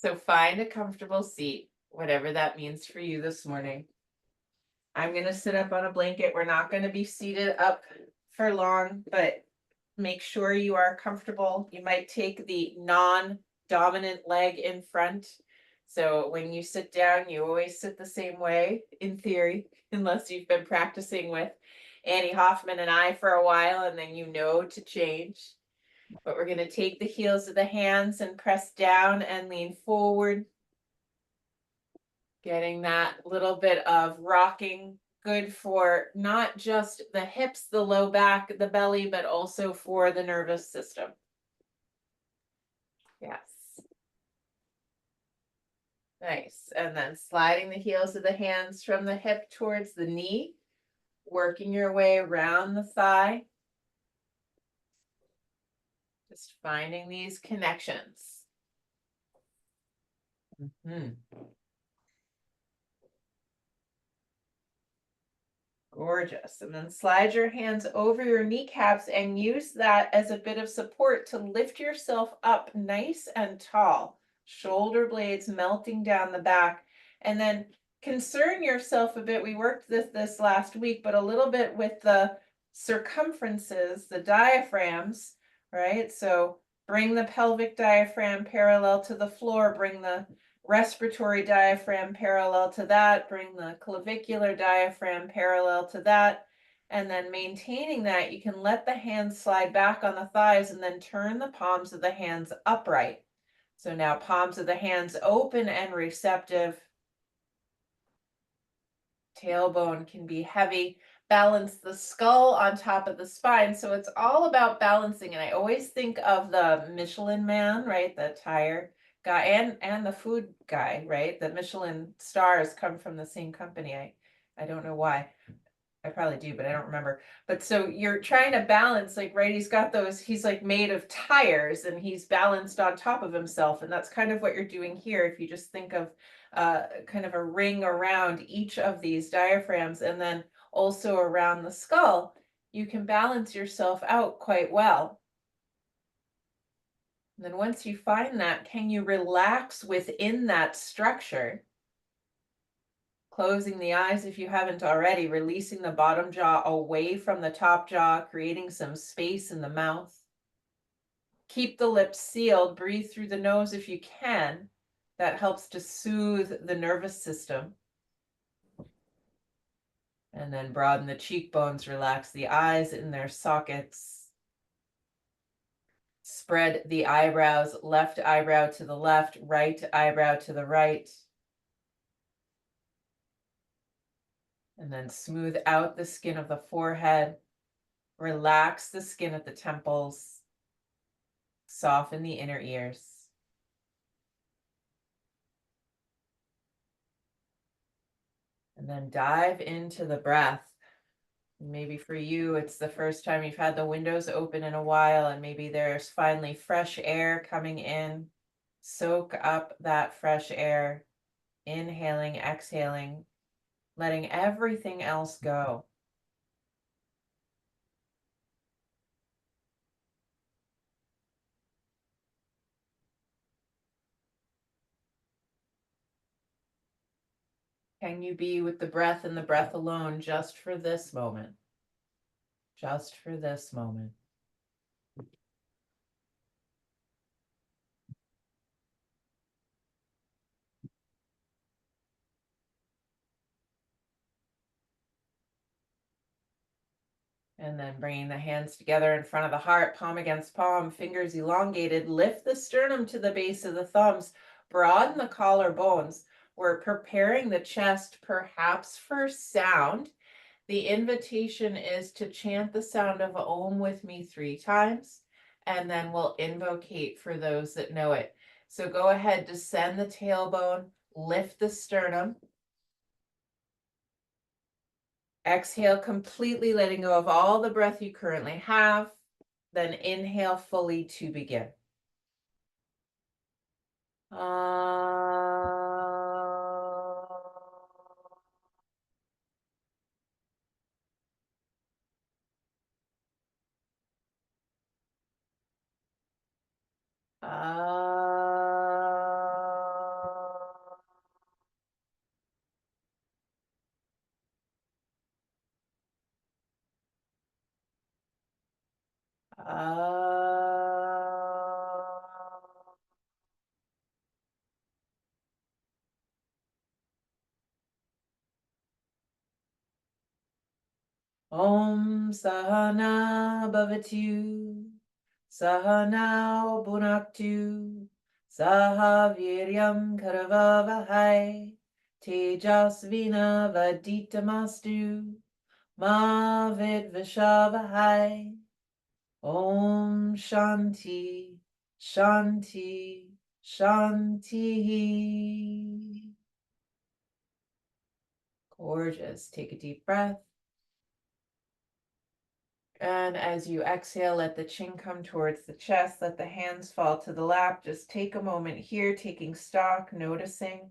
So find a comfortable seat, whatever that means for you this morning. I'm going to sit up on a blanket. We're not going to be seated up for long, but make sure you are comfortable. You might take the non-dominant leg in front. So when you sit down, you always sit the same way in theory, unless you've been practicing with Annie Hoffman and I for a while, and then you know to change. But we're going to take the heels of the hands and press down and lean forward. Getting that little bit of rocking, good for not just the hips, the low back, the belly, but also for the nervous system. Yes. Nice. And then sliding the heels of the hands from the hip towards the knee, working your way around the thigh. Just finding these connections. Gorgeous. And then slide your hands over your kneecaps and use that as a bit of support to lift yourself up nice and tall. Shoulder blades melting down the back. And then concern yourself a bit. We worked this last week, but a little bit with the circumferences, the diaphragms, right? So bring the pelvic diaphragm parallel to the floor, bring the respiratory diaphragm parallel to that, bring the clavicular diaphragm parallel to that, and then maintaining that, you can let the hands slide back on the thighs and then turn the palms of the hands upright. So now palms of the hands open and receptive. Tailbone can be heavy. Balance the skull on top of the spine. So it's all about balancing. And I always think of the Michelin man, right? The tire guy and the food guy, right? The Michelin stars come from the same company. I don't know why. I probably do, but I don't remember. But so you're trying to balance, like, right, he's got those, he's like made of tires and he's balanced on top of himself. And that's kind of what you're doing here. If you just think of kind of a ring around each of these diaphragms and then also around the skull, you can balance yourself out quite well. And then once you find that, can you relax within that structure? Closing the eyes if you haven't already, releasing the bottom jaw away from the top jaw, creating some space in the mouth. Keep the lips sealed, breathe through the nose if you can. That helps to soothe the nervous system. And then broaden the cheekbones, relax the eyes in their sockets. Spread the eyebrows, left eyebrow to the left, right eyebrow to the right. And then smooth out the skin of the forehead. Relax the skin at the temples. Soften the inner ears. And then dive into the breath. Maybe for you, it's the first time you've had the windows open in a while, and maybe there's finally fresh air coming in. Soak up that fresh air, inhaling, exhaling, letting everything else go. Can you be with the breath and the breath alone just for this moment? Just for this moment. And then bringing the hands together in front of the heart, palm against palm, fingers elongated. Lift the sternum to the base of the thumbs. Broaden the collarbones. We're preparing the chest perhaps for sound. The invitation is to chant the sound of Om with me 3 times, and then we'll invocate for those that know it. So go ahead, descend the tailbone, lift the sternum. Exhale, completely letting go of all the breath you currently have. Then inhale fully to begin. Om Sahana Bhavatu Sahanao Bhunaktu Saha Viryam Karavavahai Tejasvina Vaditamastu Ma Vidvishavahai. Om Shanti Shanti Shanti. Gorgeous. Take a deep breath. And as you exhale, let the chin come towards the chest, let the hands fall to the lap. Just take a moment here, taking stock, noticing.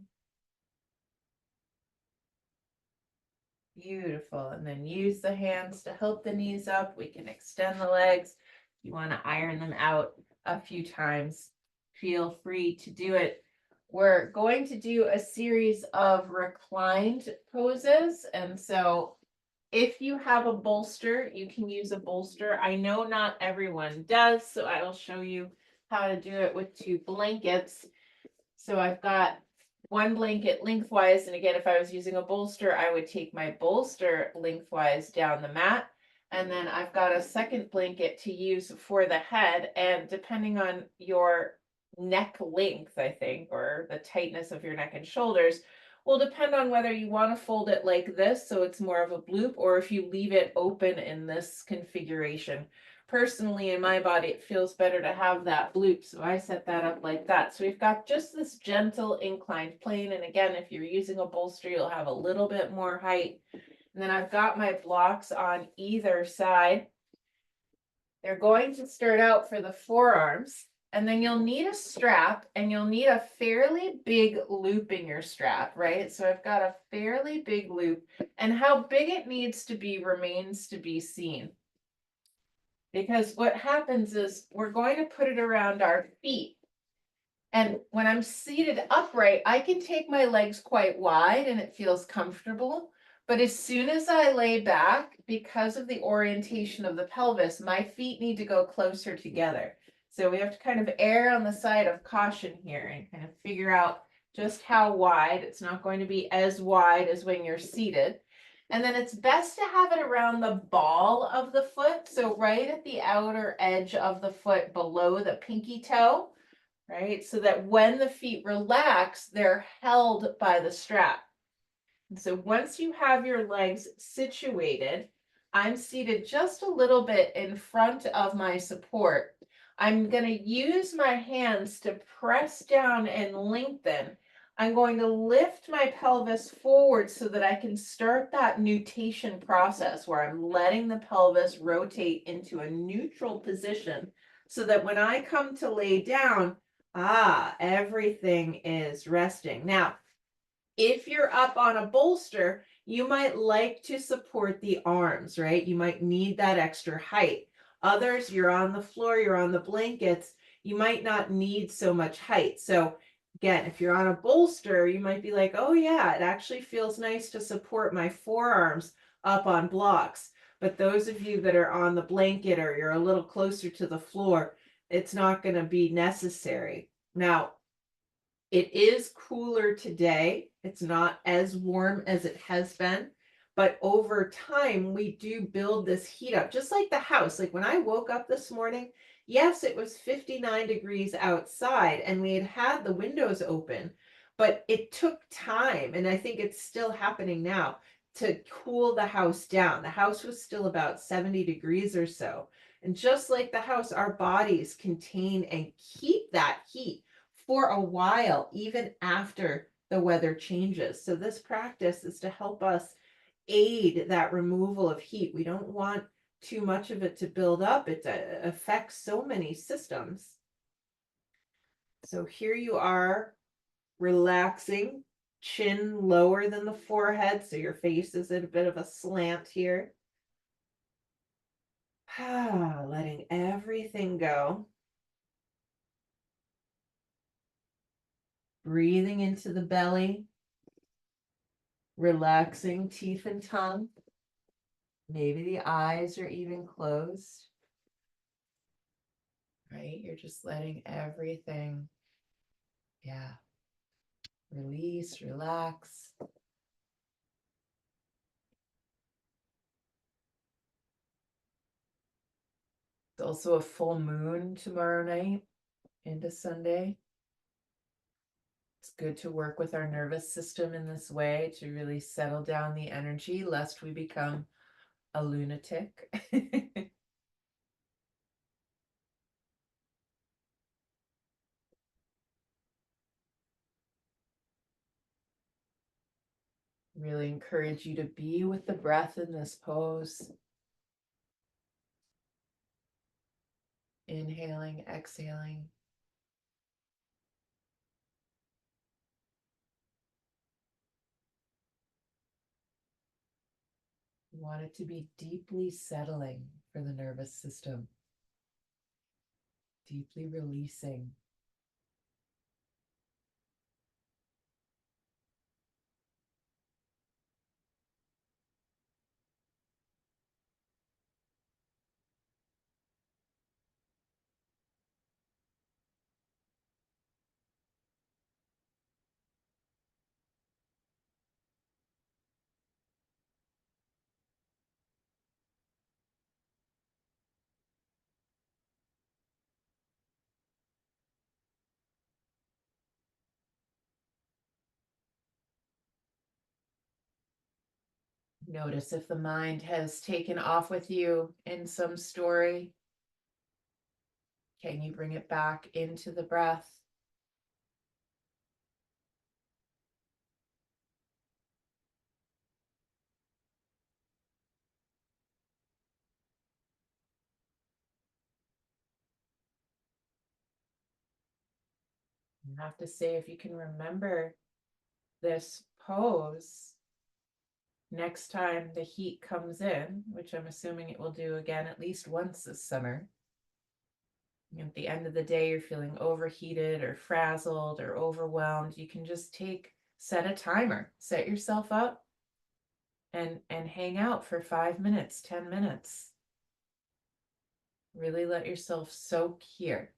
Beautiful. And then use the hands to help the knees up. We can extend the legs. If you want to iron them out a few times, feel free to do it. We're going to do a series of reclined poses. And so if you have a bolster, you can use a bolster. I know not everyone does, so I will show you how to do it with 2 blankets. So I've got one blanket lengthwise, and again, if I was using a bolster, I would take my bolster lengthwise down the mat. And then I've got a second blanket to use for the head, and depending on your neck length, I think, or the tightness of your neck and shoulders, will depend on whether you want to fold it like this, so it's more of a bloop, or if you leave it open in this configuration. Personally, in my body, it feels better to have that bloop, so I set that up like that. So we've got just this gentle inclined plane, and again, if you're using a bolster, you'll have a little bit more height. And then I've got my blocks on either side. They're going to start out for the forearms, and then you'll need a strap, and you'll need a fairly big loop in your strap, right? So I've got a fairly big loop, and how big it needs to be remains to be seen. Because what happens is we're going to put it around our feet. And when I'm seated upright, I can take my legs quite wide and it feels comfortable. But as soon as I lay back, because of the orientation of the pelvis, my feet need to go closer together. So we have to kind of err on the side of caution here and kind of figure out just how wide. It's not going to be as wide as when you're seated. And then it's best to have it around the ball of the foot. So right at the outer edge of the foot below the pinky toe, right? So that when the feet relax, they're held by the strap. And so once you have your legs situated, I'm seated just a little bit in front of my support. I'm going to use my hands to press down and lengthen. I'm going to lift my pelvis forward so that I can start that nutation process where I'm letting the pelvis rotate into a neutral position so that when I come to lay down, everything is resting. Now, if you're up on a bolster, you might like to support the arms, right? You might need that extra height. Others, you're on the floor, you're on the blankets, you might not need so much height. So again, if you're on a bolster, you might be like, oh yeah, it actually feels nice to support my forearms up on blocks. But those of you that are on the blanket or you're a little closer to the floor, it's not going to be necessary. Now, it is cooler today. It's not as warm as it has been, but over time we do build this heat up, just like the house. Like when I woke up this morning, yes, it was 59 degrees outside and we had the windows open, but it took time, and I think it's still happening now, to cool the house down. The house was still about 70 degrees or so. And just like the house, our bodies contain and keep that heat for a while, even after the weather changes. So this practice is to help us aid that removal of heat. We don't want too much of it to build up. It affects so many systems. So here you are, relaxing, chin lower than the forehead, so your face is at a bit of a slant here. Letting everything go. Breathing into the belly, relaxing teeth and tongue. Maybe the eyes are even closed. Right? You're just letting everything, release, relax. It's also a full moon tomorrow night into Sunday. It's good to work with our nervous system in this way to really settle down the energy, lest we become a lunatic. Really encourage you to be with the breath in this pose. Inhaling, exhaling. You want it to be deeply settling for the nervous system, deeply releasing. Notice if the mind has taken off with you in some story. Can you bring it back into the breath? You have to say if you can remember this pose next time the heat comes in, which I'm assuming it will do again at least once this summer. At the end of the day, you're feeling overheated or frazzled or overwhelmed. You can just set a timer, set yourself up and hang out for 5 minutes, 10 minutes. Really let yourself soak here.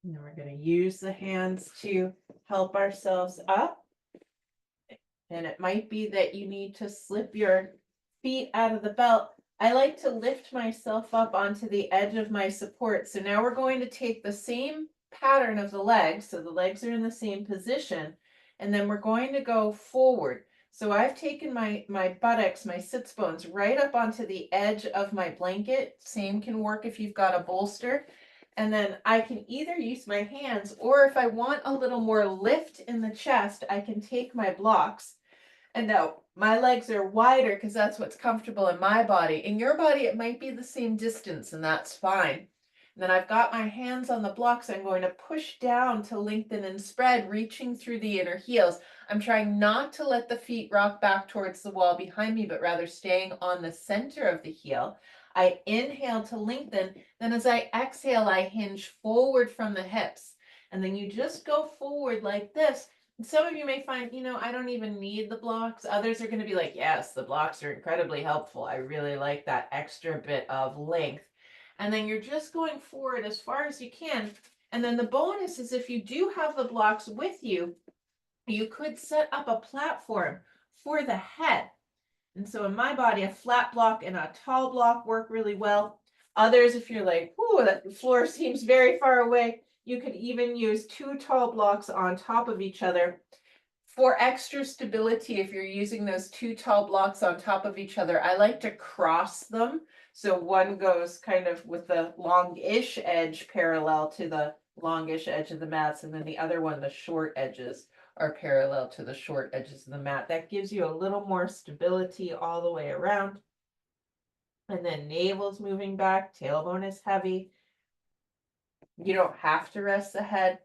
And then we're going to use the hands to help ourselves up. And it might be that you need to slip your feet out of the belt. I like to lift myself up onto the edge of my support. So now we're going to take the same pattern of the legs. So the legs are in the same position. And then we're going to go forward. So I've taken my buttocks, my sits bones, right up onto the edge of my blanket. Same can work if you've got a bolster. And then I can either use my hands, or if I want a little more lift in the chest, I can take my blocks. And now my legs are wider because that's what's comfortable in my body. In your body, it might be the same distance, and that's fine. And then I've got my hands on the blocks. I'm going to push down to lengthen and spread, reaching through the inner heels. I'm trying not to let the feet rock back towards the wall behind me, but rather staying on the center of the heel. I inhale to lengthen. Then as I exhale, I hinge forward from the hips. And then you just go forward like this. Some of you may find, I don't even need the blocks. Others are going to be like, yes, the blocks are incredibly helpful. I really like that extra bit of length. And then you're just going forward as far as you can. And then the bonus is if you do have the blocks with you, you could set up a platform for the head. And so in my body, a flat block and a tall block work really well. Others, if you're like, ooh, that floor seems very far away, you could even use 2 tall blocks on top of each other. For extra stability, if you're using those 2 tall blocks on top of each other, I like to cross them. So one goes kind of with the longish edge parallel to the longish edge of the mats, and then the other one, the short edges, are parallel to the short edges of the mat. That gives you a little more stability all the way around. And then navel's moving back, tailbone is heavy. You don't have to rest the head.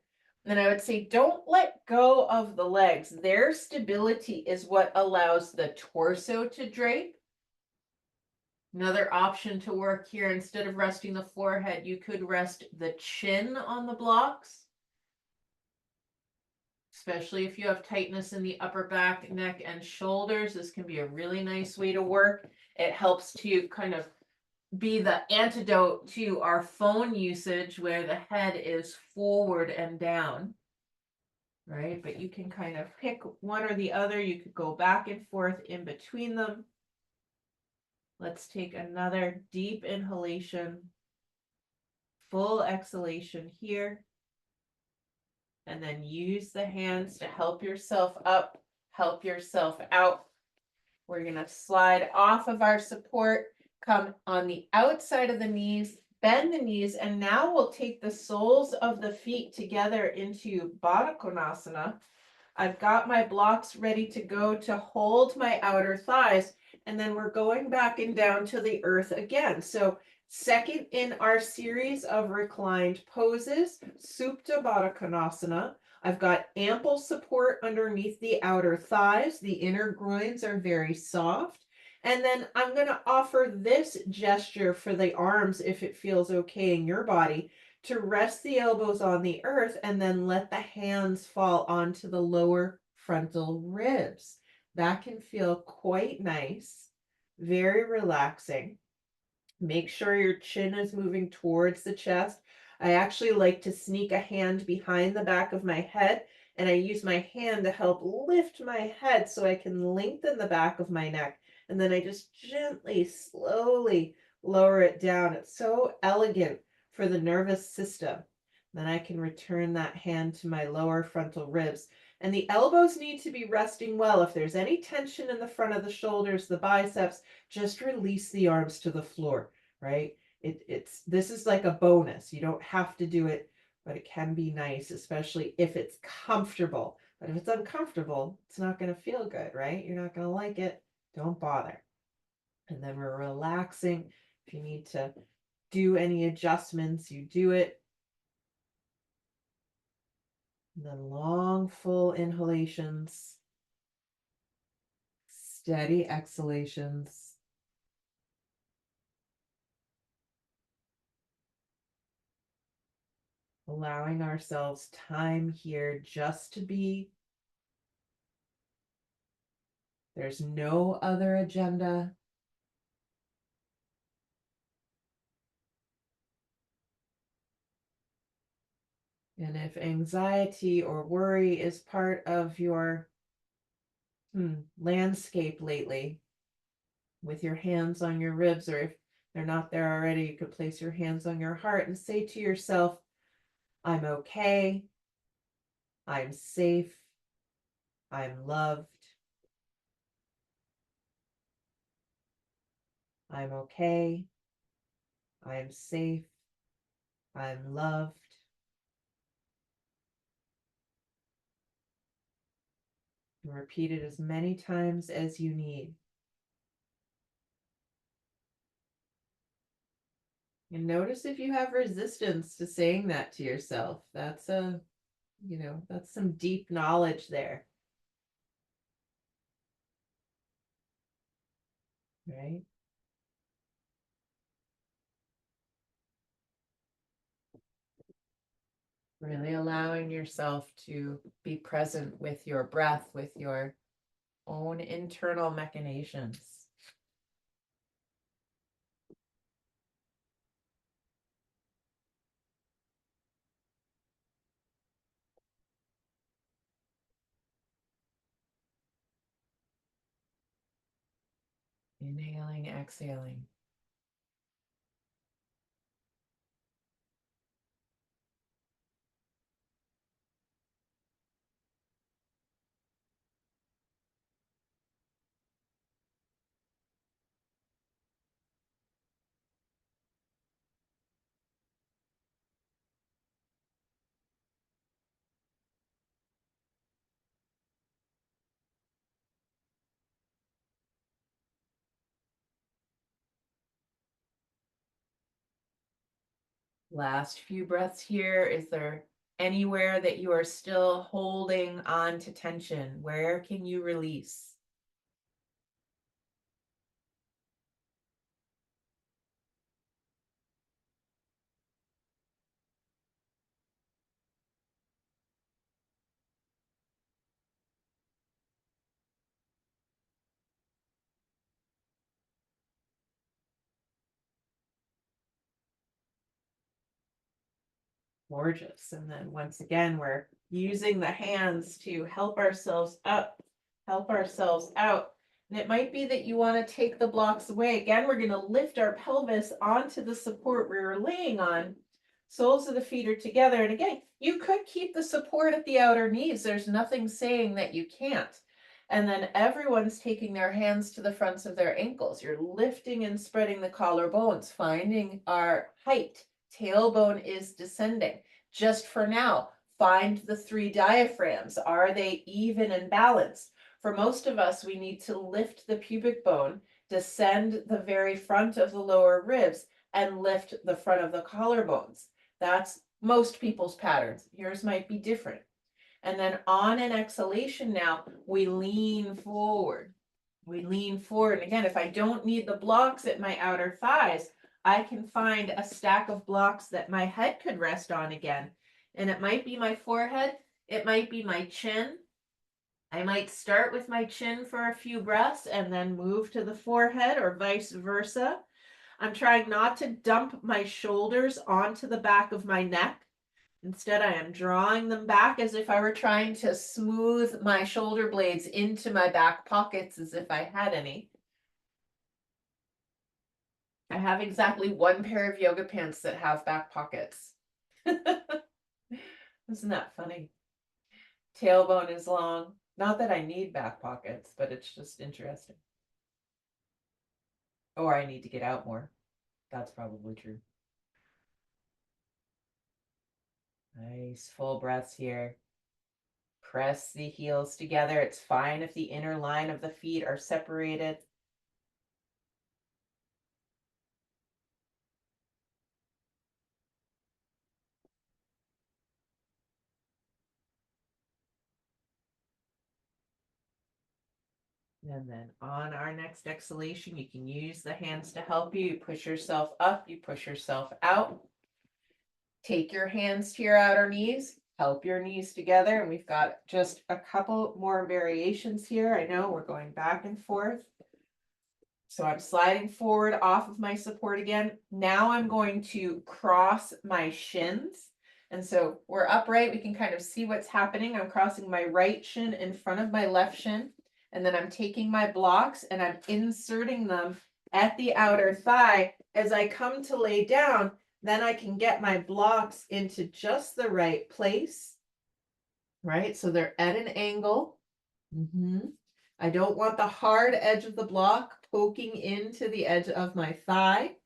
And I would say don't let go of the legs. Their stability is what allows the torso to drape. Another option to work here, instead of resting the forehead, you could rest the chin on the blocks, especially if you have tightness in the upper back, neck, and shoulders. This can be a really nice way to work. It helps to kind of be the antidote to our phone usage where the head is forward and down, right? But you can kind of pick one or the other. You could go back and forth in between them. Let's take another deep inhalation, full exhalation here, and then use the hands to help yourself up, help yourself out. We're going to slide off of our support, come on the outside of the knees, bend the knees, and now we'll take the soles of the feet together into Baddha Konasana. I've got my blocks ready to go to hold my outer thighs, and then we're going back and down to the earth again. So second in our series of reclined poses, Supta Baddha Konasana. I've got ample support underneath the outer thighs. The inner groins are very soft. And then I'm going to offer this gesture for the arms if it feels okay in your body, to rest the elbows on the earth and then let the hands fall onto the lower frontal ribs. That can feel quite nice, very relaxing. Make sure your chin is moving towards the chest. I actually like to sneak a hand behind the back of my head, and I use my hand to help lift my head so I can lengthen the back of my neck. And then I just gently, slowly lower it down. It's so elegant for the nervous system. Then I can return that hand to my lower frontal ribs. And the elbows need to be resting well. If there's any tension in the front of the shoulders, the biceps, just release the arms to the floor, right? This is like a bonus. You don't have to do it, but it can be nice, especially if it's comfortable. But if it's uncomfortable, it's not going to feel good, right? You're not going to like it. Don't bother. And then we're relaxing. If you need to do any adjustments, you do it. And then long, full inhalations, steady exhalations. Allowing ourselves time here just to be. There's no other agenda. And if anxiety or worry is part of your landscape lately, with your hands on your ribs, or if they're not there already, you could place your hands on your heart and say to yourself, I'm okay, I'm safe, I'm loved, I'm okay, I'm safe, I'm loved. And repeat it as many times as you need. And notice if you have resistance to saying that to yourself. That's that's some deep knowledge there. Right? Really allowing yourself to be present with your breath, with your own internal machinations. Inhaling, exhaling. Last few breaths here. Is there anywhere that you are still holding on to tension? Where can you release? Gorgeous. And then once again, we're using the hands to help ourselves up, help ourselves out. And it might be that you want to take the blocks away. Again, we're going to lift our pelvis onto the support we were laying on. Soles of the feet are together. And again, you could keep the support at the outer knees. There's nothing saying that you can't. And then everyone's taking their hands to the fronts of their ankles. You're lifting and spreading the collarbones, finding our height. Tailbone is descending. Just for now, find the 3 diaphragms. Are they even and balanced? For most of us, we need to lift the pubic bone, descend the very front of the lower ribs, and lift the front of the collarbones. That's most people's patterns. Yours might be different. And then on an exhalation now, we lean forward. We lean forward. And again, if I don't need the blocks at my outer thighs, I can find a stack of blocks that my head could rest on again. And it might be my forehead. It might be my chin. I might start with my chin for a few breaths and then move to the forehead or vice versa. I'm trying not to dump my shoulders onto the back of my neck. Instead, I am drawing them back as if I were trying to smooth my shoulder blades into my back pockets as if I had any. I have exactly 1 pair of yoga pants that have back pockets. Isn't that funny? Tailbone is long. Not that I need back pockets, but it's just interesting. Or I need to get out more. That's probably true. Nice full breaths here. Press the heels together. It's fine if the inner line of the feet are separated. And then on our next exhalation, you can use the hands to help you. You push yourself up, you push yourself out. Take your hands to your outer knees, help your knees together. And we've got just a couple more variations here. I know we're going back and forth. So I'm sliding forward off of my support again. Now I'm going to cross my shins. And so we're upright. We can kind of see what's happening. I'm crossing my right shin in front of my left shin. And then I'm taking my blocks and I'm inserting them at the outer thigh. As I come to lay down, then I can get my blocks into just the right place, right? So they're at an angle. I don't want the hard edge of the block poking into the edge of my thigh.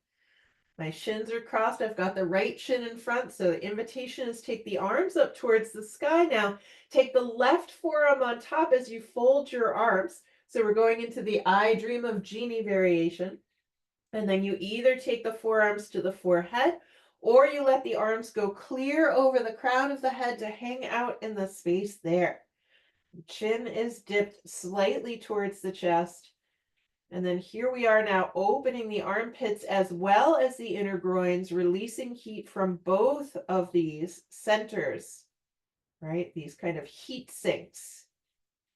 My shins are crossed. I've got the right shin in front. So the invitation is take the arms up towards the sky now. Take the left forearm on top as you fold your arms. So we're going into the I Dream of Jeannie variation. And then you either take the forearms to the forehead or you let the arms go clear over the crown of the head to hang out in the space there. Chin is dipped slightly towards the chest. And then here we are now opening the armpits as well as the inner groins, releasing heat from both of these centers, right? These kind of heat sinks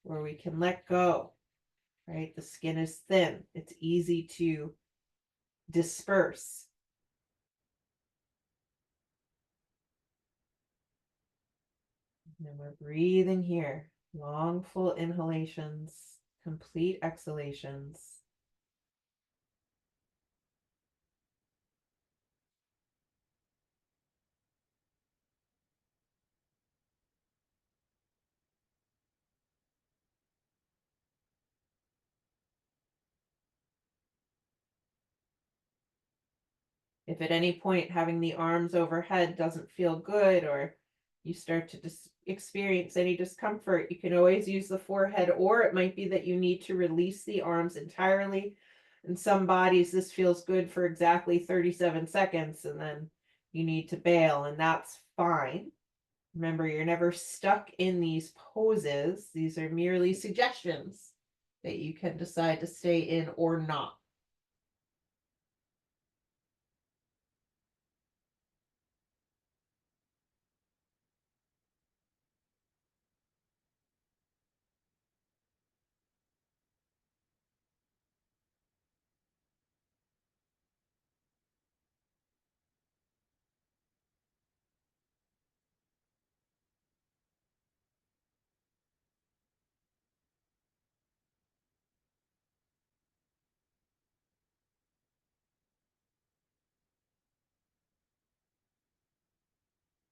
where we can let go, right? The skin is thin. It's easy to disperse. And then we're breathing here. Long, full inhalations, complete exhalations. If at any point having the arms overhead doesn't feel good or you start to experience any discomfort, you can always use the forehead, or it might be that you need to release the arms entirely. In some bodies, this feels good for exactly 37 seconds, and then you need to bail, and that's fine. Remember, you're never stuck in these poses. These are merely suggestions that you can decide to stay in or not.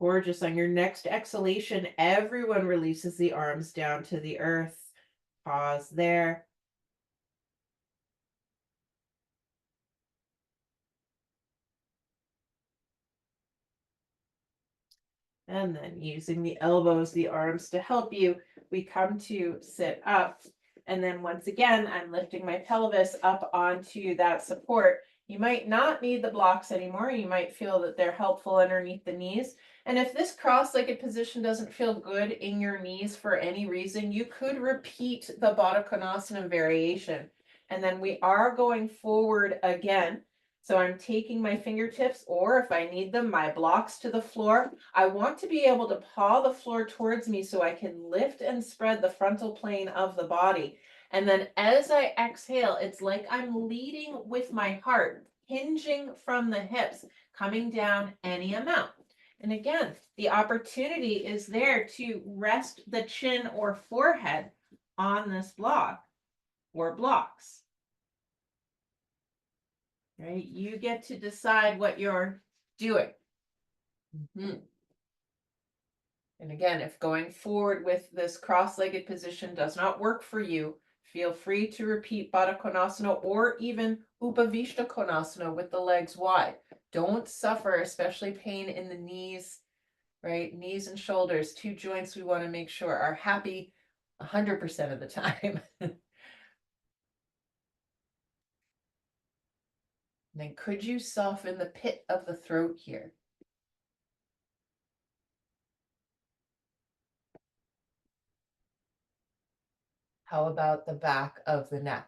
Gorgeous. On your next exhalation, everyone releases the arms down to the earth. Pause there. And then using the elbows, the arms to help you, we come to sit up. And then once again, I'm lifting my pelvis up onto that support. You might not need the blocks anymore. You might feel that they're helpful underneath the knees. And if this cross-legged position doesn't feel good in your knees for any reason, you could repeat the Baddha Konasana variation. And then we are going forward again. So I'm taking my fingertips, or if I need them, my blocks to the floor. I want to be able to paw the floor towards me so I can lift and spread the frontal plane of the body. And then as I exhale, it's like I'm leading with my heart, hinging from the hips, coming down any amount. And again, the opportunity is there to rest the chin or forehead on this block or blocks. Right? You get to decide what you're doing. Mm-hmm. And again, if going forward with this cross-legged position does not work for you, feel free to repeat Baddha Konasana or even Upavishta Konasana with the legs wide. Don't suffer, especially pain in the knees, right? Knees and shoulders, two joints we want to make sure are happy 100% of the time. Then could you soften the pit of the throat here? How about the back of the neck?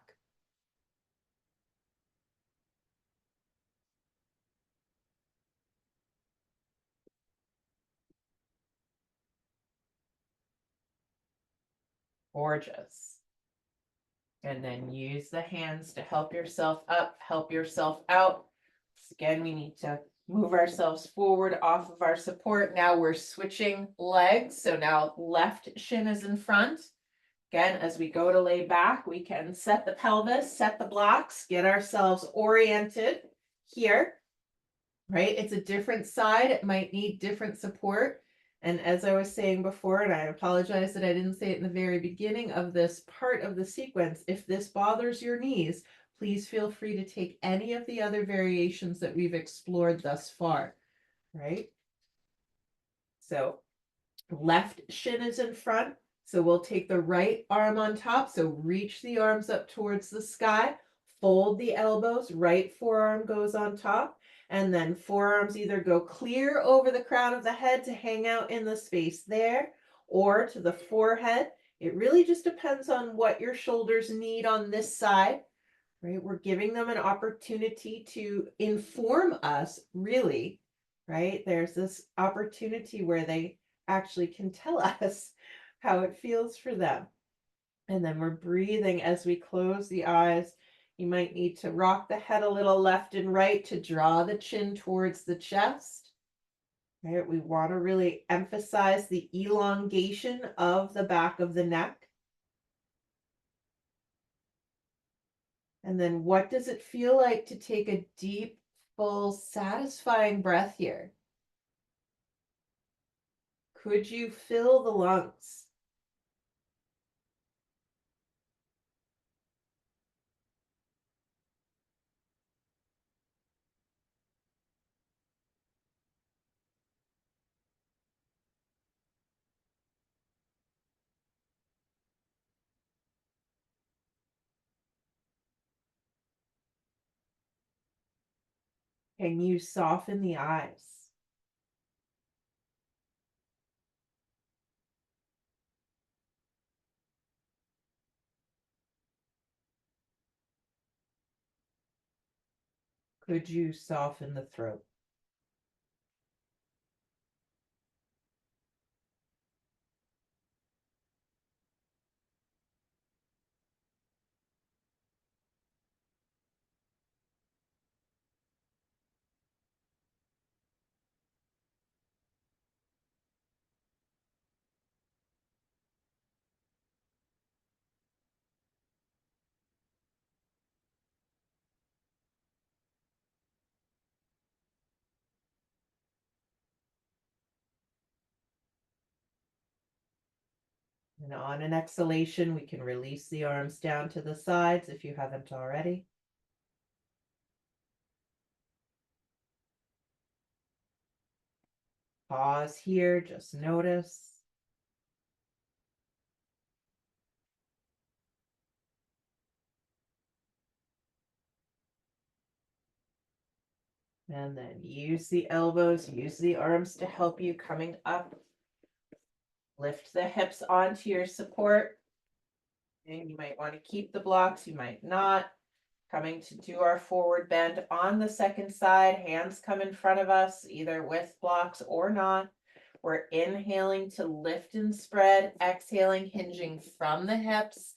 Gorgeous. And then use the hands to help yourself up, help yourself out. Again, we need to move ourselves forward off of our support. Now we're switching legs. So now left shin is in front. Again, as we go to lay back, we can set the pelvis, set the blocks, get ourselves oriented here, right? It's a different side. It might need different support. And as I was saying before, and I apologize that I didn't say it in the very beginning of this part of the sequence, if this bothers your knees, please feel free to take any of the other variations that we've explored thus far, right? So left shin is in front. So we'll take the right arm on top. So reach the arms up towards the sky, fold the elbows, right forearm goes on top. And then forearms either go clear over the crown of the head to hang out in the space there, or to the forehead. It really just depends on what your shoulders need on this side, right? We're giving them an opportunity to inform us, really, right? There's this opportunity where they actually can tell us how it feels for them. And then we're breathing as we close the eyes. You might need to rock the head a little left and right to draw the chin towards the chest. Right? We want to really emphasize the elongation of the back of the neck. And then what does it feel like to take a deep, full, satisfying breath here? Could you fill the lungs? Can you soften the eyes? Could you soften the throat? And on an exhalation, we can release the arms down to the sides if you haven't already. Pause here, just notice. And then use the elbows, use the arms to help you coming up. Lift the hips onto your support. And you might want to keep the blocks, you might not. Coming to do our forward bend on the second side, hands come in front of us, either with blocks or not. We're inhaling to lift and spread, exhaling, hinging from the hips.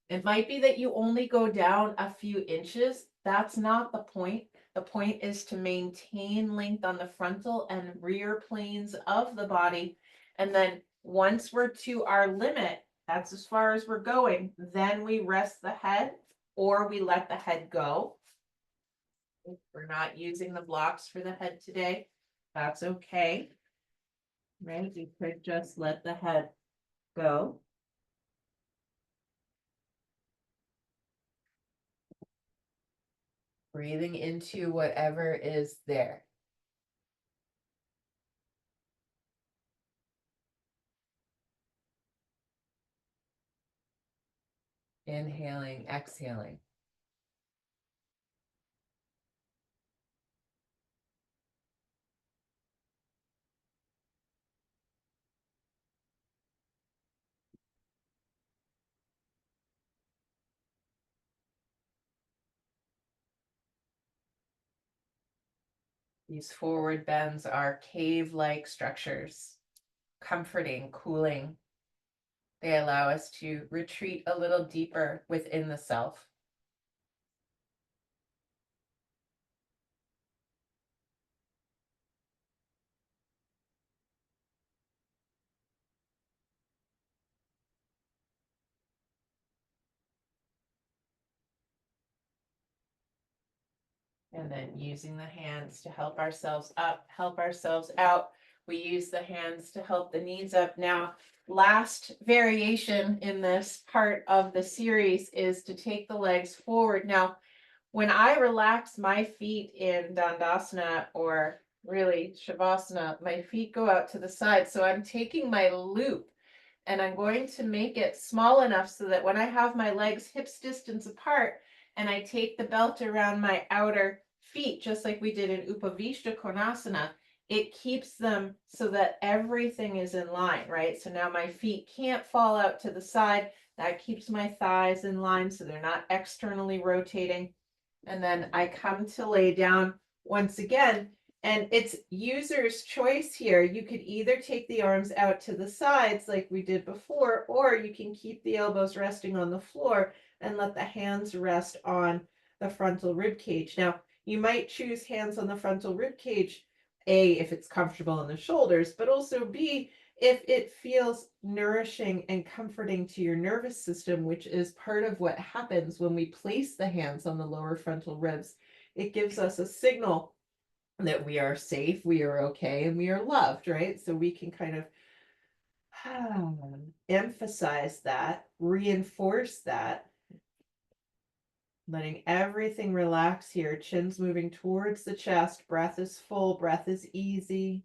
It might be that you only go down a few inches. That's not the point. The point is to maintain length on the frontal and rear planes of the body. And then once we're to our limit, that's as far as we're going, then we rest the head or we let the head go. If we're not using the blocks for the head today, that's okay. Right? You could just let the head go. Breathing into whatever is there. Inhaling, exhaling. These forward bends are cave-like structures, comforting, cooling. They allow us to retreat a little deeper within the self. And then using the hands to help ourselves up, help ourselves out. We use the hands to help the knees up. Now, last variation in this part of the series is to take the legs forward. Now, when I relax my feet in Dandasana or really Shavasana, my feet go out to the side. So I'm taking my loop and I'm going to make it small enough so that when I have my legs hips distance apart and I take the belt around my outer feet, just like we did in Upavishta Konasana, it keeps them so that everything is in line, right? So now my feet can't fall out to the side. That keeps my thighs in line so they're not externally rotating. And then I come to lay down once again, and it's user's choice here. You could either take the arms out to the sides like we did before, or you can keep the elbows resting on the floor and let the hands rest on the frontal rib cage. Now, you might choose hands on the frontal rib cage, A, if it's comfortable in the shoulders, but also B, if it feels nourishing and comforting to your nervous system, which is part of what happens when we place the hands on the lower frontal ribs. It gives us a signal that we are safe, we are okay, and we are loved, right? So we can kind of emphasize that, reinforce that, letting everything relax here. Chin's moving towards the chest, breath is full, breath is easy.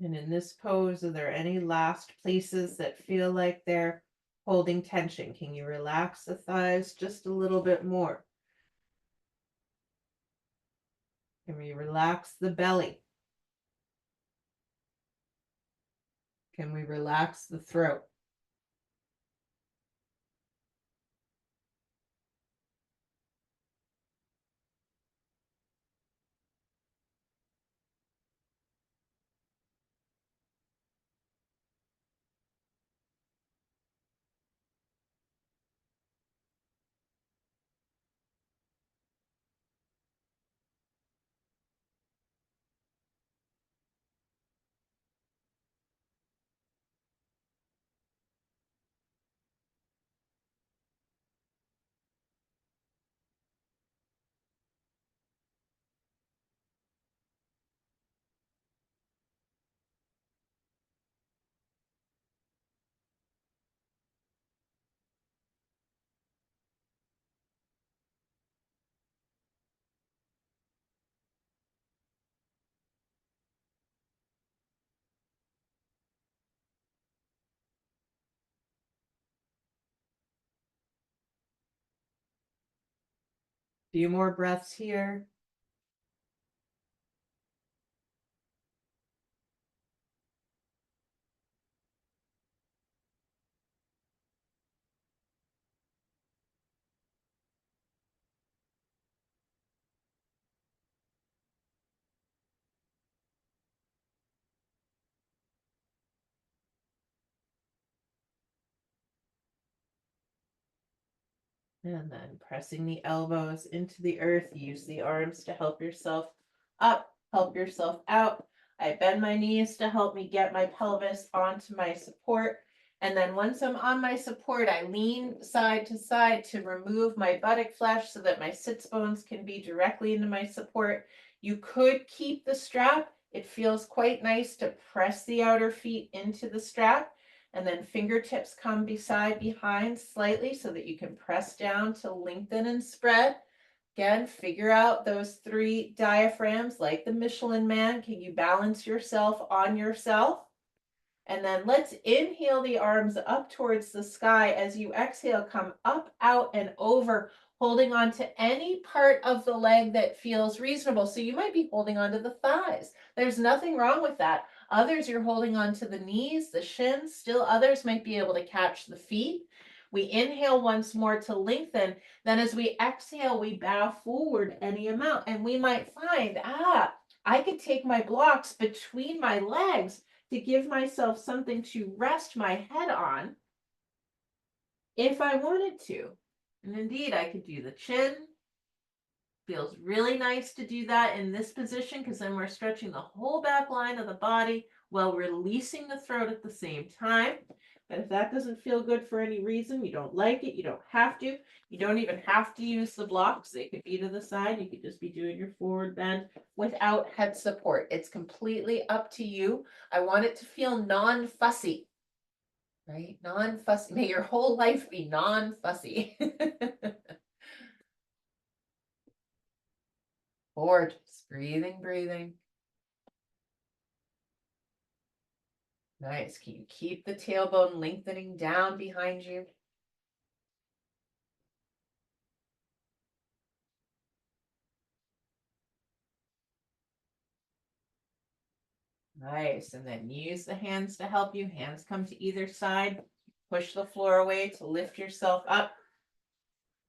And in this pose, are there any last places that feel like they're holding tension? Can you relax the thighs just a little bit more? Can we relax the belly? Can we relax the throat? Few more breaths here. And then pressing the elbows into the earth, use the arms to help yourself up, help yourself out. I bend my knees to help me get my pelvis onto my support. And then once I'm on my support, I lean side to side to remove my buttock flesh so that my sits bones can be directly into my support. You could keep the strap. It feels quite nice to press the outer feet into the strap. And then fingertips come behind slightly so that you can press down to lengthen and spread. Again, figure out those 3 diaphragms like the Michelin Man. Can you balance yourself on yourself? And then let's inhale the arms up towards the sky. As you exhale, come up, out, and over, holding on to any part of the leg that feels reasonable. So you might be holding on to the thighs. There's nothing wrong with that. Others, you're holding on to the knees, the shins. Still others might be able to catch the feet. We inhale once more to lengthen. Then as we exhale, we bow forward any amount. And we might find, I could take my blocks between my legs to give myself something to rest my head on if I wanted to. And indeed, I could do the chin. Feels really nice to do that in this position because then we're stretching the whole back line of the body while releasing the throat at the same time. But if that doesn't feel good for any reason, you don't like it, you don't have to. You don't even have to use the blocks. They could be to the side. You could just be doing your forward bend without head support. It's completely up to you. I want it to feel non-fussy, right? Non-fussy. May your whole life be non-fussy. Forward, just breathing, breathing. Nice. Can you keep the tailbone lengthening down behind you? Nice. And then use the hands to help you. Hands come to either side. Push the floor away to lift yourself up.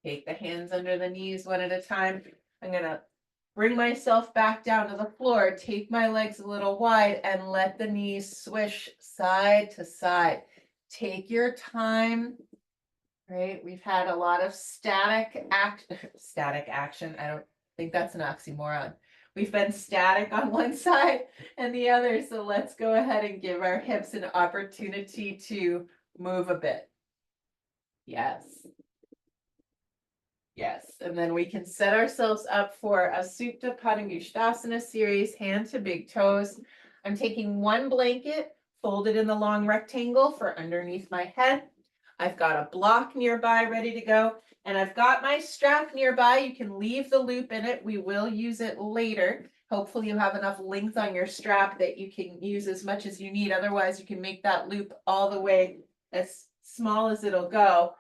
Take the hands under the knees one at a time. I'm going to bring myself back down to the floor. Take my legs a little wide and let the knees swish side to side. Take your time. Right? We've had a lot of static action. I don't think that's an oxymoron. We've been static on one side and the other. So let's go ahead and give our hips an opportunity to move a bit. Yes. Yes. And then we can set ourselves up for a Supta Padangusthasana series, hand to big toes. I'm taking one blanket, folded in the long rectangle for underneath my head. I've got a block nearby ready to go, and I've got my strap nearby. You can leave the loop in it. We will use it later. Hopefully you have enough length on your strap that you can use as much as you need. Otherwise, you can make that loop all the way as small as it'll go.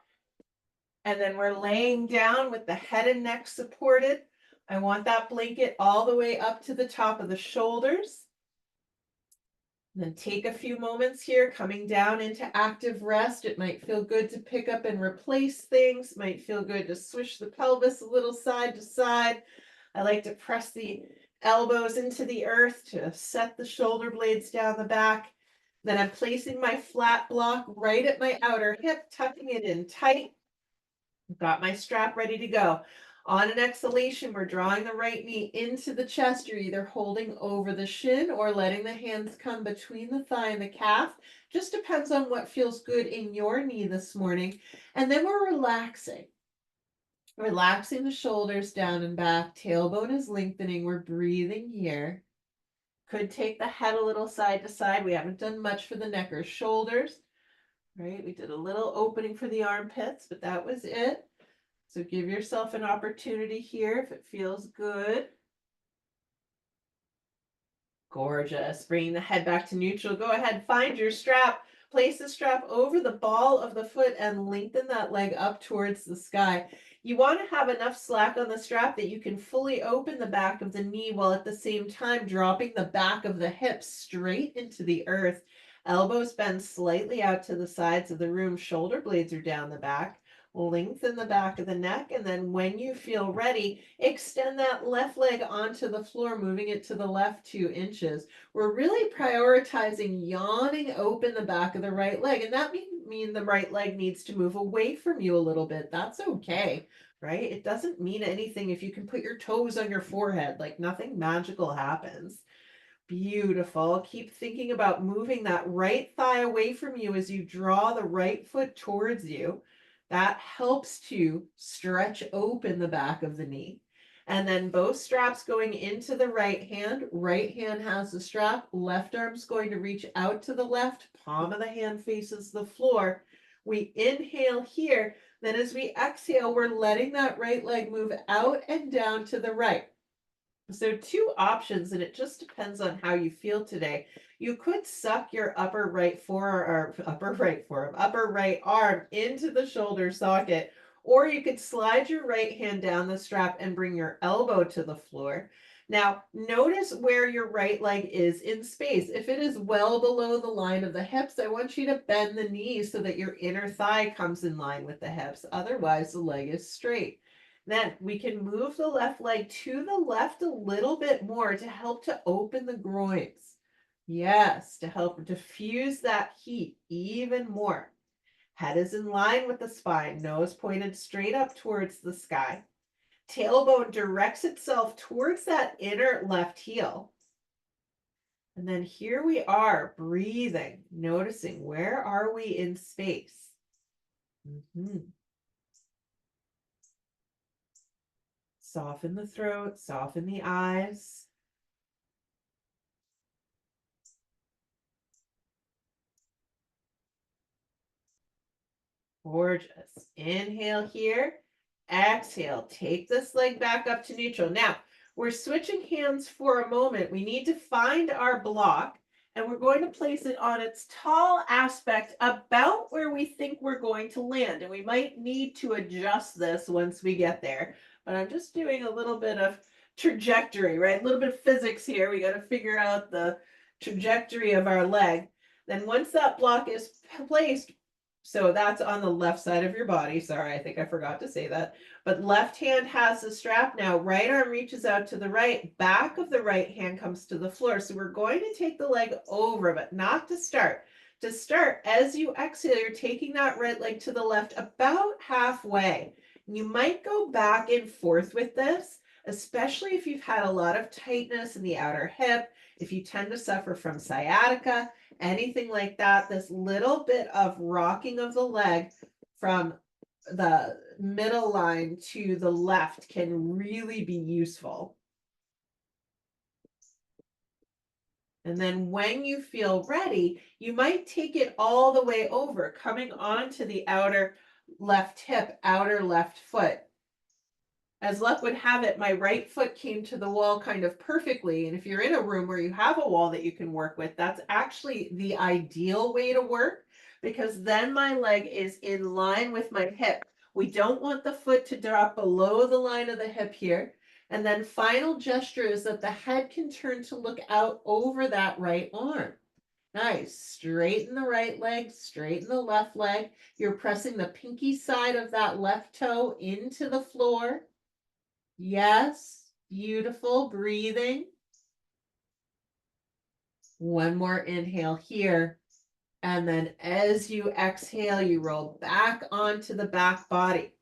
And then we're laying down with the head and neck supported. I want that blanket all the way up to the top of the shoulders. Then take a few moments here, coming down into active rest. It might feel good to pick up and replace things. Might feel good to swish the pelvis a little side to side. I like to press the elbows into the earth to set the shoulder blades down the back. Then I'm placing my flat block right at my outer hip, tucking it in tight. Got my strap ready to go. On an exhalation, we're drawing the right knee into the chest. You're either holding over the shin or letting the hands come between the thigh and the calf. Just depends on what feels good in your knee this morning. And then we're relaxing. Relaxing the shoulders down and back. Tailbone is lengthening. We're breathing here. Could take the head a little side to side. We haven't done much for the neck or shoulders. Right? We did a little opening for the armpits, but that was it. So give yourself an opportunity here if it feels good. Gorgeous. Bringing the head back to neutral. Go ahead, find your strap. Place the strap over the ball of the foot and lengthen that leg up towards the sky. You want to have enough slack on the strap that you can fully open the back of the knee while at the same time dropping the back of the hips straight into the earth. Elbows bend slightly out to the sides of the room, shoulder blades are down the back. Lengthen the back of the neck, and then when you feel ready, extend that left leg onto the floor, moving it to the left 2 inches. We're really prioritizing yawning open the back of the right leg, and that mean the right leg needs to move away from you a little bit. That's okay, right? It doesn't mean anything if you can put your toes on your forehead, like nothing magical happens. Beautiful. Keep thinking about moving that right thigh away from you as you draw the right foot towards you. That helps to stretch open the back of the knee. And then both straps going into the right hand. Right hand has the strap. Left arm's going to reach out to the left. Palm of the hand faces the floor. We inhale here. Then as we exhale, we're letting that right leg move out and down to the right. So 2 options, and it just depends on how you feel today. You could suck your upper right arm into the shoulder socket, or you could slide your right hand down the strap and bring your elbow to the floor. Now, notice where your right leg is in space. If it is well below the line of the hips, I want you to bend the knees so that your inner thigh comes in line with the hips. Otherwise, the leg is straight. Then we can move the left leg to the left a little bit more to help to open the groins. Yes, to help diffuse that heat even more. Head is in line with the spine, nose pointed straight up towards the sky. Tailbone directs itself towards that inner left heel. And then here we are, breathing, noticing where are we in space. Soften the throat, soften the eyes. Gorgeous. Inhale here. Exhale. Take this leg back up to neutral. Now, we're switching hands for a moment. We need to find our block, and we're going to place it on its tall aspect about where we think we're going to land. And we might need to adjust this once we get there. But I'm just doing a little bit of trajectory, right? A little bit of physics here. We got to figure out the trajectory of our leg. Then once that block is placed, so that's on the left side of your body. Sorry, I think I forgot to say that. But left hand has the strap now. Right arm reaches out to the right. Back of the right hand comes to the floor. So we're going to take the leg over, but not to start. To start, as you exhale, you're taking that right leg to the left about halfway. You might go back and forth with this, especially if you've had a lot of tightness in the outer hip, if you tend to suffer from sciatica, anything like that. This little bit of rocking of the leg from the middle line to the left can really be useful. And then when you feel ready, you might take it all the way over, coming onto the outer left hip, outer left foot. As luck would have it, my right foot came to the wall kind of perfectly. And if you're in a room where you have a wall that you can work with, that's actually the ideal way to work, because then my leg is in line with my hip. We don't want the foot to drop below the line of the hip here. And then final gesture is that the head can turn to look out over that right arm. Nice. Straighten the right leg, straighten the left leg. You're pressing the pinky side of that left toe into the floor. Yes, beautiful. Breathing. One more inhale here. And then as you exhale, you roll back onto the back body.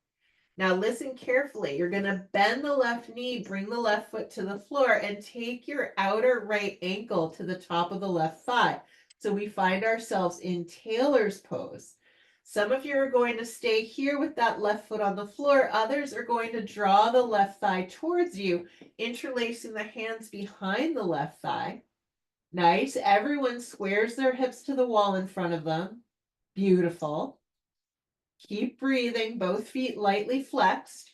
Now listen carefully. You're going to bend the left knee, bring the left foot to the floor, and take your outer right ankle to the top of the left thigh. So we find ourselves in tailor's pose. Some of you are going to stay here with that left foot on the floor. Others are going to draw the left thigh towards you, interlacing the hands behind the left thigh. Nice. Everyone squares their hips to the wall in front of them. Beautiful. Keep breathing, both feet lightly flexed.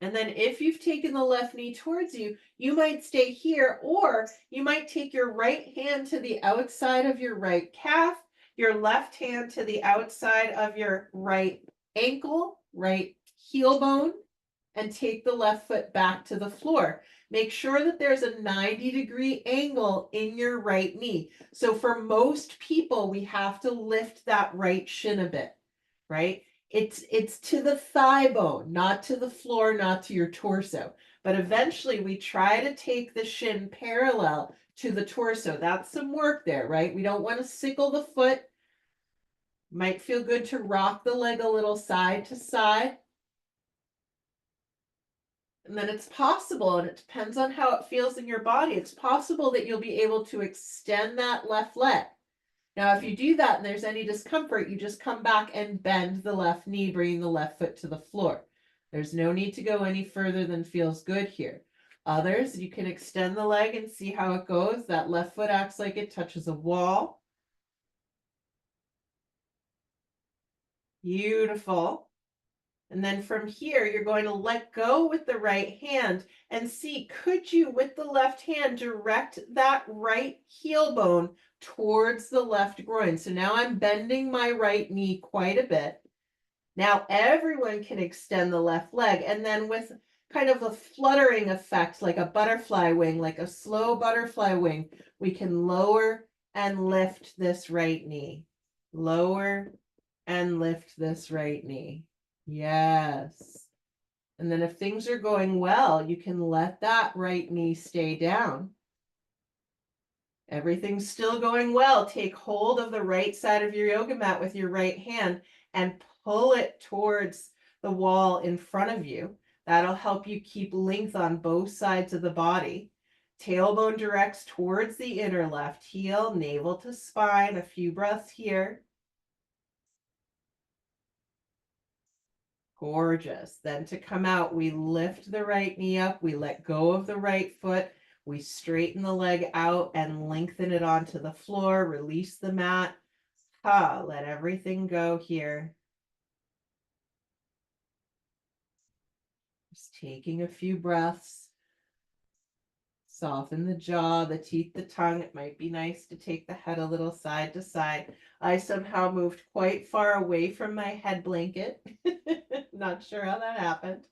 And then if you've taken the left knee towards you, you might stay here, or you might take your right hand to the outside of your right calf, your left hand to the outside of your right ankle, right heel bone, and take the left foot back to the floor. Make sure that there's a 90-degree angle in your right knee. So for most people, we have to lift that right shin a bit, right? It's to the thigh bone, not to the floor, not to your torso. But eventually we try to take the shin parallel to the torso. That's some work there, right? We don't want to sickle the foot. Might feel good to rock the leg a little side to side. And then it's possible, and it depends on how it feels in your body, it's possible that you'll be able to extend that left leg. Now, if you do that and there's any discomfort, you just come back and bend the left knee, bringing the left foot to the floor. There's no need to go any further than feels good here. Others, you can extend the leg and see how it goes. That left foot acts like it touches a wall. Beautiful. And then from here, you're going to let go with the right hand and see, could you, with the left hand, direct that right heel bone towards the left groin? So now I'm bending my right knee quite a bit. Now everyone can extend the left leg, and then with kind of a fluttering effect, like a butterfly wing, like a slow butterfly wing, we can lower and lift this right knee. Lower and lift this right knee. Yes. And then if things are going well, you can let that right knee stay down. Everything's still going well. Take hold of the right side of your yoga mat with your right hand and pull it towards the wall in front of you. That'll help you keep length on both sides of the body. Tailbone directs towards the inner left heel, navel to spine. A few breaths here. Gorgeous. Then to come out, we lift the right knee up, we let go of the right foot, we straighten the leg out and lengthen it onto the floor, release the mat. Let everything go here. Just taking a few breaths. Soften the jaw, the teeth, the tongue. It might be nice to take the head a little side to side. I somehow moved quite far away from my head blanket. Not sure how that happened.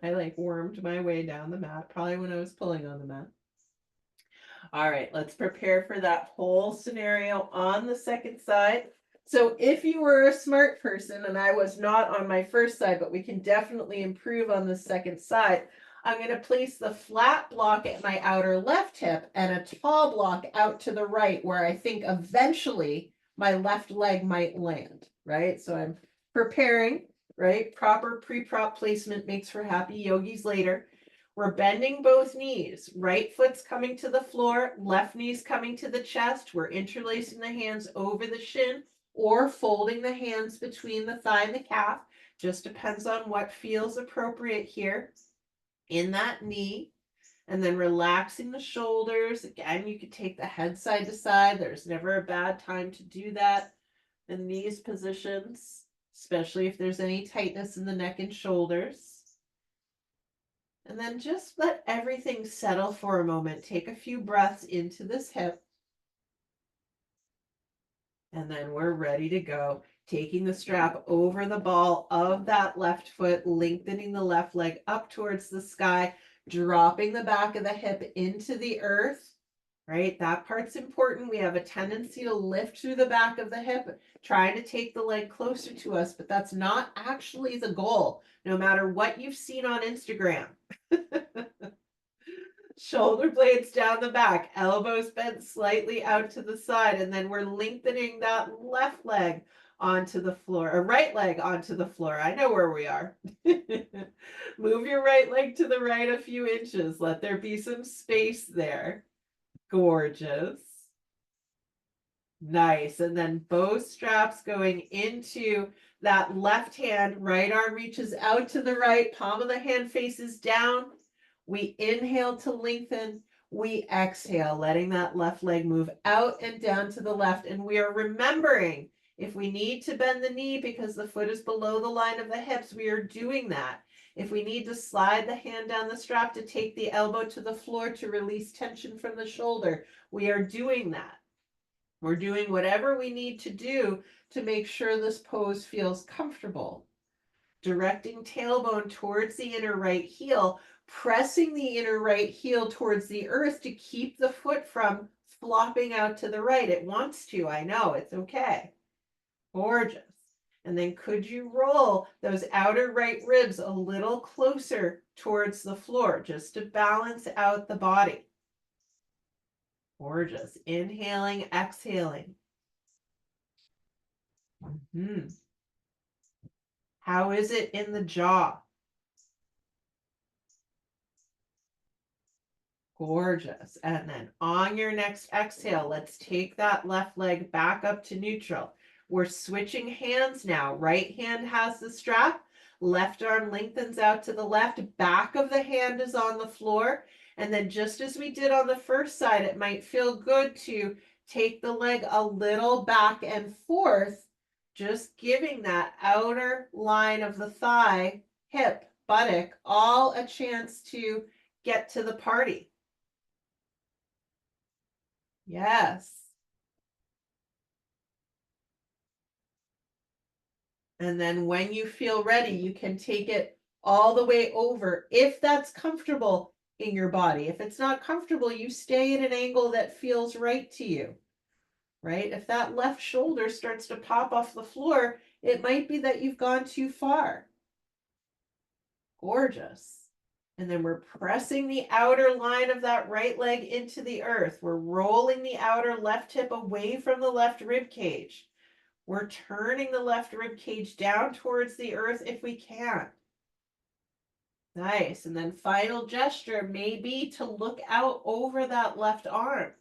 I like wormed my way down the mat, probably when I was pulling on the mat. All right, let's prepare for that whole scenario on the second side. So if you were a smart person, and I was not on my first side, but we can definitely improve on the second side, I'm going to place the flat block at my outer left hip and a tall block out to the right, where I think eventually my left leg might land, right? So I'm preparing, right? Proper pre-prop placement makes for happy yogis later. We're bending both knees. Right foot's coming to the floor, left knee's coming to the chest. We're interlacing the hands over the shin or folding the hands between the thigh and the calf. Just depends on what feels appropriate here in that knee. And then relaxing the shoulders. Again, you could take the head side to side. There's never a bad time to do that in these positions, especially if there's any tightness in the neck and shoulders. And then just let everything settle for a moment. Take a few breaths into this hip. And then we're ready to go. Taking the strap over the ball of that left foot, lengthening the left leg up towards the sky, dropping the back of the hip into the earth, right? That part's important. We have a tendency to lift through the back of the hip, trying to take the leg closer to us, but that's not actually the goal, no matter what you've seen on Instagram. Shoulder blades down the back, elbows bent slightly out to the side, and then we're lengthening that left leg onto the floor, or right leg onto the floor. I know where we are. Move your right leg to the right a few inches. Let there be some space there. Gorgeous. Nice. And then both straps going into that left hand. Right arm reaches out to the right. Palm of the hand faces down. We inhale to lengthen. We exhale, letting that left leg move out and down to the left. And we are remembering, if we need to bend the knee because the foot is below the line of the hips, we are doing that. If we need to slide the hand down the strap to take the elbow to the floor to release tension from the shoulder, we are doing that. We're doing whatever we need to do to make sure this pose feels comfortable. directing tailbone towards the inner right heel, pressing the inner right heel towards the earth to keep the foot from flopping out to the right. It wants to, I know, it's okay. Gorgeous. And then could you roll those outer right ribs a little closer towards the floor just to balance out the body? Gorgeous. Inhaling, exhaling. How is it in the jaw? Gorgeous. And then on your next exhale, let's take that left leg back up to neutral. We're switching hands now. Right hand has the strap. Left arm lengthens out to the left. Back of the hand is on the floor. And then just as we did on the first side, it might feel good to take the leg a little back and forth, just giving that outer line of the thigh, hip, buttock, all a chance to get to the party. Yes. And then when you feel ready, you can take it all the way over if that's comfortable in your body. If it's not comfortable, you stay at an angle that feels right to you, right? If that left shoulder starts to pop off the floor, it might be that you've gone too far. Gorgeous. And then we're pressing the outer line of that right leg into the earth. We're rolling the outer left hip away from the left rib cage. We're turning the left rib cage down towards the earth if we can. Nice. And then final gesture may be to look out over that left arm.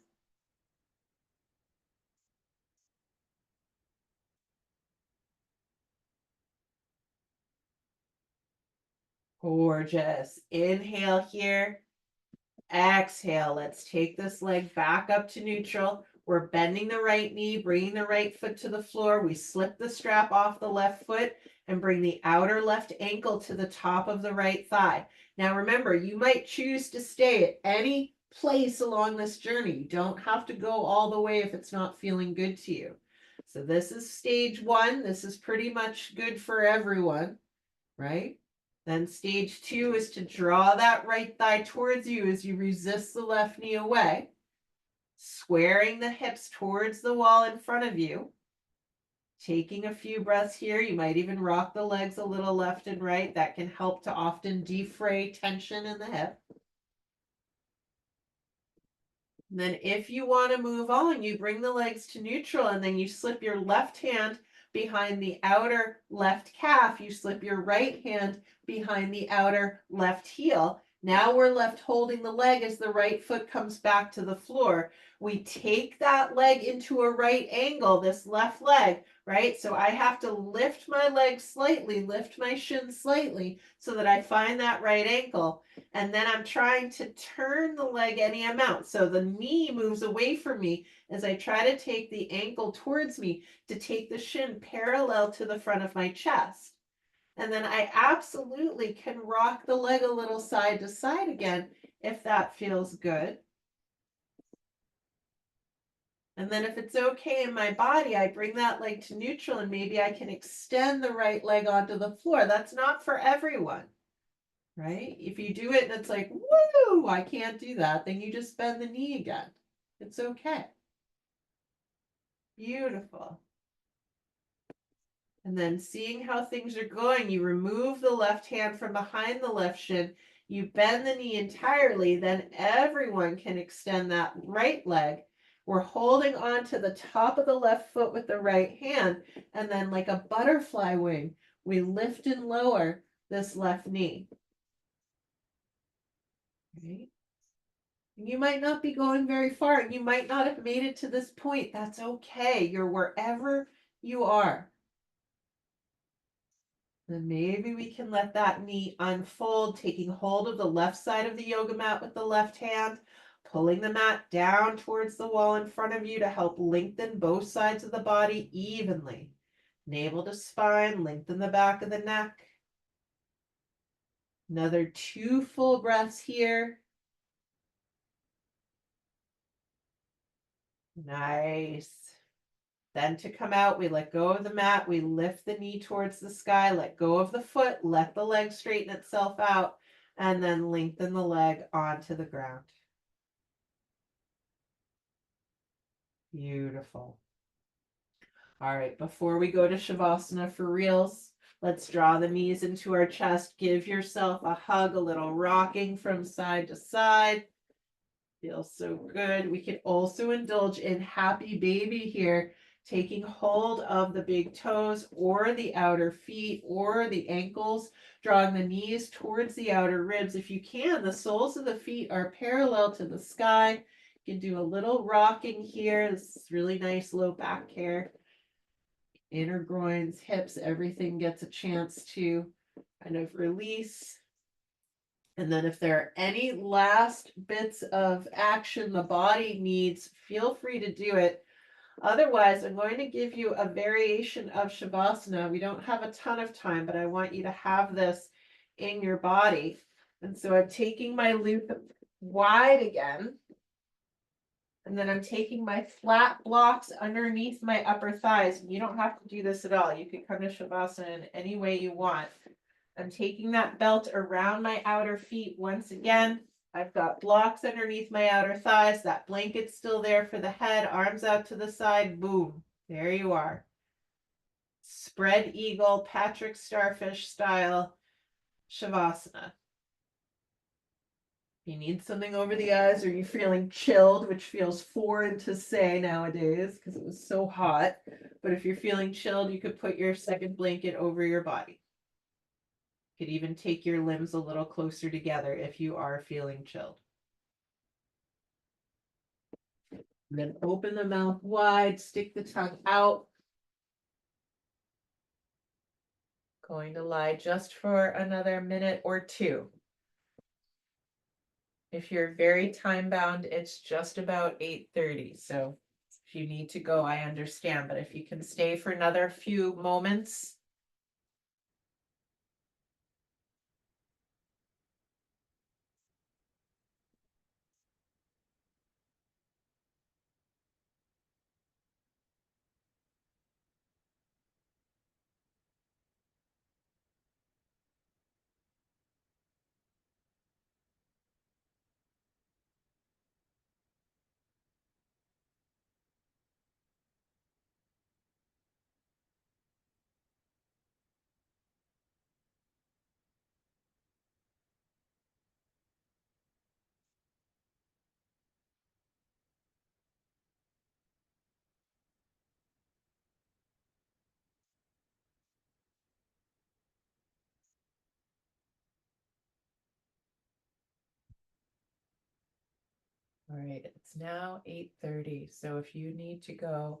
Gorgeous. Inhale here. Exhale. Let's take this leg back up to neutral. We're bending the right knee, bringing the right foot to the floor. We slip the strap off the left foot and bring the outer left ankle to the top of the right thigh. Now remember, you might choose to stay at any place along this journey. You don't have to go all the way if it's not feeling good to you. So this is stage one. This is pretty much good for everyone, right? Then stage two is to draw that right thigh towards you as you resist the left knee away, squaring the hips towards the wall in front of you. Taking a few breaths here. You might even rock the legs a little left and right. That can help to often defray tension in the hip. And then if you want to move on, you bring the legs to neutral and then you slip your left hand behind the outer left calf. You slip your right hand behind the outer left heel. Now we're left holding the leg as the right foot comes back to the floor. We take that leg into a right angle, this left leg, right? So I have to lift my leg slightly, lift my shin slightly so that I find that right ankle. And then I'm trying to turn the leg any amount. So the knee moves away from me as I try to take the ankle towards me to take the shin parallel to the front of my chest. And then I absolutely can rock the leg a little side to side again if that feels good. And then if it's okay in my body, I bring that leg to neutral and maybe I can extend the right leg onto the floor. That's not for everyone, right? If you do it and it's like, woo, I can't do that, then you just bend the knee again. It's okay. Beautiful. And then seeing how things are going, you remove the left hand from behind the left shin, you bend the knee entirely, then everyone can extend that right leg. We're holding on to the top of the left foot with the right hand, and then like a butterfly wing, we lift and lower this left knee. Right? You might not be going very far, and you might not have made it to this point. That's okay. You're wherever you are. Then maybe we can let that knee unfold, taking hold of the left side of the yoga mat with the left hand, pulling the mat down towards the wall in front of you to help lengthen both sides of the body evenly. Navel to spine, lengthen the back of the neck. Another 2 full breaths here. Nice. Then to come out, we let go of the mat, we lift the knee towards the sky, let go of the foot, let the leg straighten itself out, and then lengthen the leg onto the ground. Beautiful. All right, before we go to Shavasana for reals, let's draw the knees into our chest. Give yourself a hug, a little rocking from side to side. Feels so good. We can also indulge in happy baby here, taking hold of the big toes or the outer feet or the ankles, drawing the knees towards the outer ribs. If you can, the soles of the feet are parallel to the sky. You can do a little rocking here. This is really nice low back care. Inner groins, hips, everything gets a chance to kind of release. And then if there are any last bits of action the body needs, feel free to do it. Otherwise, I'm going to give you a variation of Shavasana. We don't have a ton of time, but I want you to have this in your body. And so I'm taking my loop wide again. And then I'm taking my flat blocks underneath my upper thighs. You don't have to do this at all. You can come to Shavasana in any way you want. I'm taking that belt around my outer feet once again. I've got blocks underneath my outer thighs. That blanket's still there for the head, arms out to the side. Boom. There you are. Spread eagle, Patrick Starfish style Shavasana. If you need something over the eyes or you're feeling chilled, which feels foreign to say nowadays because it was so hot. But if you're feeling chilled, you could put your second blanket over your body. You could even take your limbs a little closer together if you are feeling chilled. And then open the mouth wide, stick the tongue out. Going to lie just for another minute or two. If you're very time bound, it's just about 8:30. So if you need to go, I understand. But if you can stay for another few moments. All right, it's now 8:30. So if you need to go,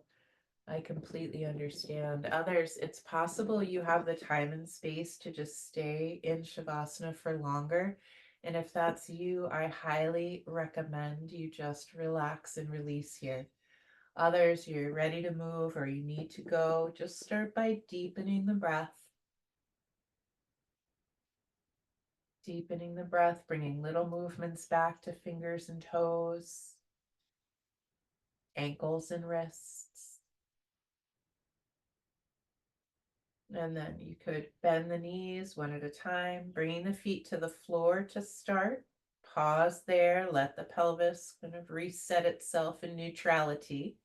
I completely understand. Others, it's possible you have the time and space to just stay in Shavasana for longer. And if that's you, I highly recommend you just relax and release here. Others, you're ready to move or you need to go, just start by deepening the breath. Deepening the breath, bringing little movements back to fingers and toes, ankles and wrists. And then you could bend the knees one at a time, bringing the feet to the floor to start. Pause there, let the pelvis kind of reset itself in neutrality.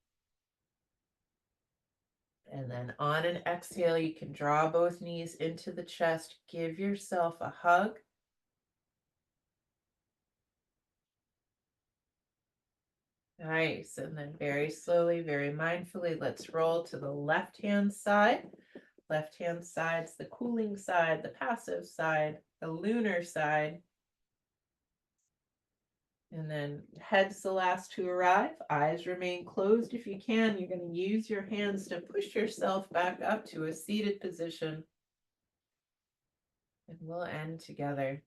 And then on an exhale, you can draw both knees into the chest. Give yourself a hug. Nice. And then very slowly, very mindfully, let's roll to the left-hand side. Left-hand side's the cooling side, the passive side, the lunar side. And then head's the last to arrive. Eyes remain closed if you can. You're going to use your hands to push yourself back up to a seated position. And we'll end together.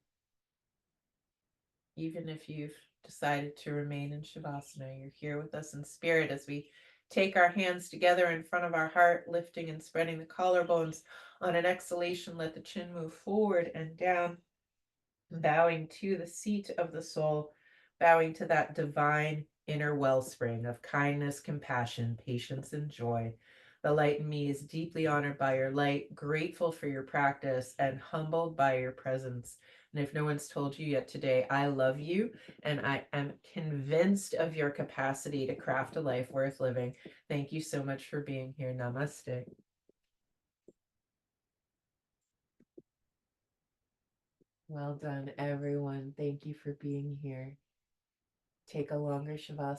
Even if you've decided to remain in Shavasana, you're here with us in spirit as we take our hands together in front of our heart, lifting and spreading the collarbones. On an exhalation, let the chin move forward and down, bowing to the seat of the soul, bowing to that divine inner wellspring of kindness, compassion, patience, and joy. The light in me is deeply honored by your light, grateful for your practice, and humbled by your presence. And if no one's told you yet today, I love you, and I am convinced of your capacity to craft a life worth living. Thank you so much for being here. Namaste. Well done, everyone. Thank you for being here. Take a longer Shavasana.